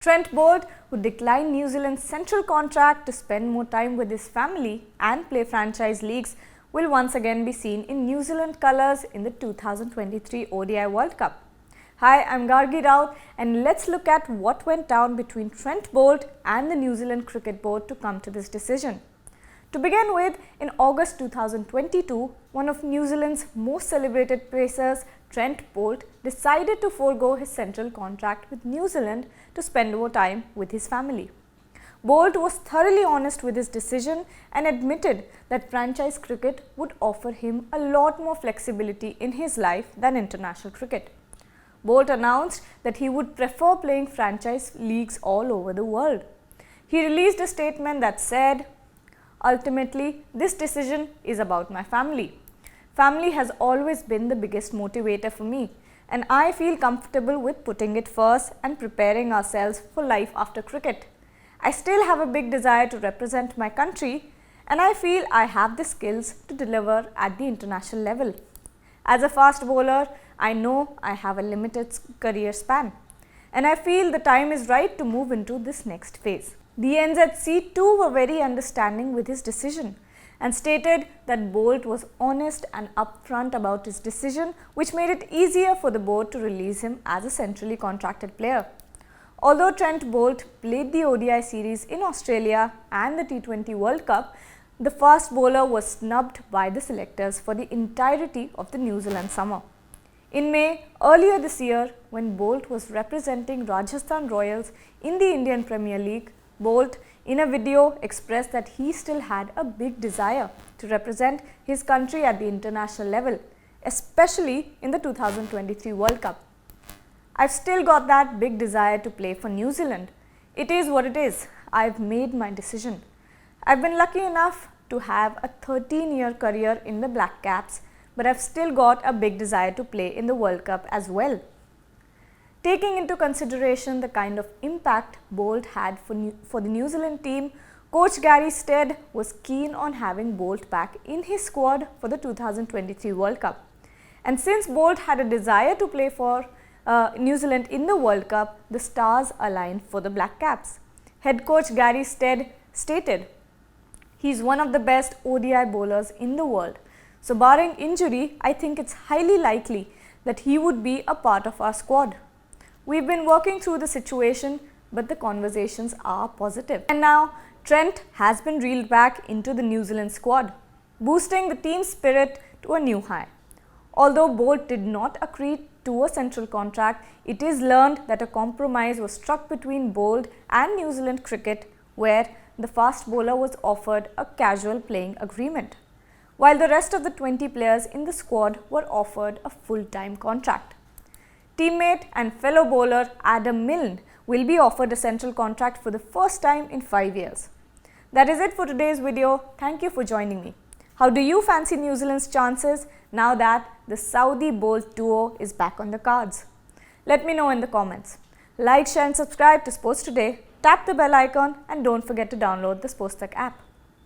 Trent Boult, who declined New Zealand's central contract to spend more time with his family and play franchise leagues, will once again be seen in New Zealand colours in the 2023 ODI World Cup. Hi, I'm Gargi Rao and let's look at what went down between Trent Boult and the New Zealand Cricket Board to come to this decision. To begin with, in August 2022, one of New Zealand's most celebrated pacers, Trent Boult, decided to forego his central contract with New Zealand to spend more time with his family. Boult was thoroughly honest with his decision and admitted that franchise cricket would offer him a lot more flexibility in his life than international cricket. Boult announced that he would prefer playing franchise leagues all over the world. He released a statement that said, "Ultimately, this decision is about my family. Family has always been the biggest motivator for me, and I feel comfortable with putting it first and preparing ourselves for life after cricket. I still have a big desire to represent my country, and I feel I have the skills to deliver at the international level. As a fast bowler, I know I have a limited career span, and I feel the time is right to move into this next phase." The NZC too were very understanding with his decision and stated that Boult was honest and upfront about his decision, which made it easier for the board to release him as a centrally contracted player. Although Trent Boult played the ODI series in Australia and the T20 World Cup, the fast bowler was snubbed by the selectors for the entirety of the New Zealand summer. In May, earlier this year, when Boult was representing Rajasthan Royals in the Indian Premier League, Boult, in a video, expressed that he still had a big desire to represent his country at the international level, especially in the 2023 World Cup. "I've still got that big desire to play for New Zealand. It is what it is. I've made my decision. I've been lucky enough to have a 13-year career in the Black Caps, but I've still got a big desire to play in the World Cup as well." Taking into consideration the kind of impact Boult had for the New Zealand team, coach Gary Stead was keen on having Boult back in his squad for the 2023 World Cup. And since Boult had a desire to play for New Zealand in the World Cup, the stars aligned for the Black Caps. Head coach Gary Stead stated, "He's one of the best ODI bowlers in the world. So barring injury, I think it's highly likely that he would be a part of our squad. We've been working through the situation, but the conversations are positive." And now, Trent has been reeled back into the New Zealand squad, boosting the team's spirit to a new high. Although Boult did not agree to a central contract, it is learned that a compromise was struck between Boult and New Zealand cricket, where the fast bowler was offered a casual playing agreement, while the rest of the 20 players in the squad were offered a full-time contract. Teammate and fellow bowler Adam Milne will be offered a central contract for the first time in 5 years. That is it for today's video. Thank you for joining me. How do you fancy New Zealand's chances now that the Saudi Boult duo is back on the cards? Let me know in the comments. Like, share and subscribe to Sports Today, tap the bell icon and don't forget to download the SportsTak app.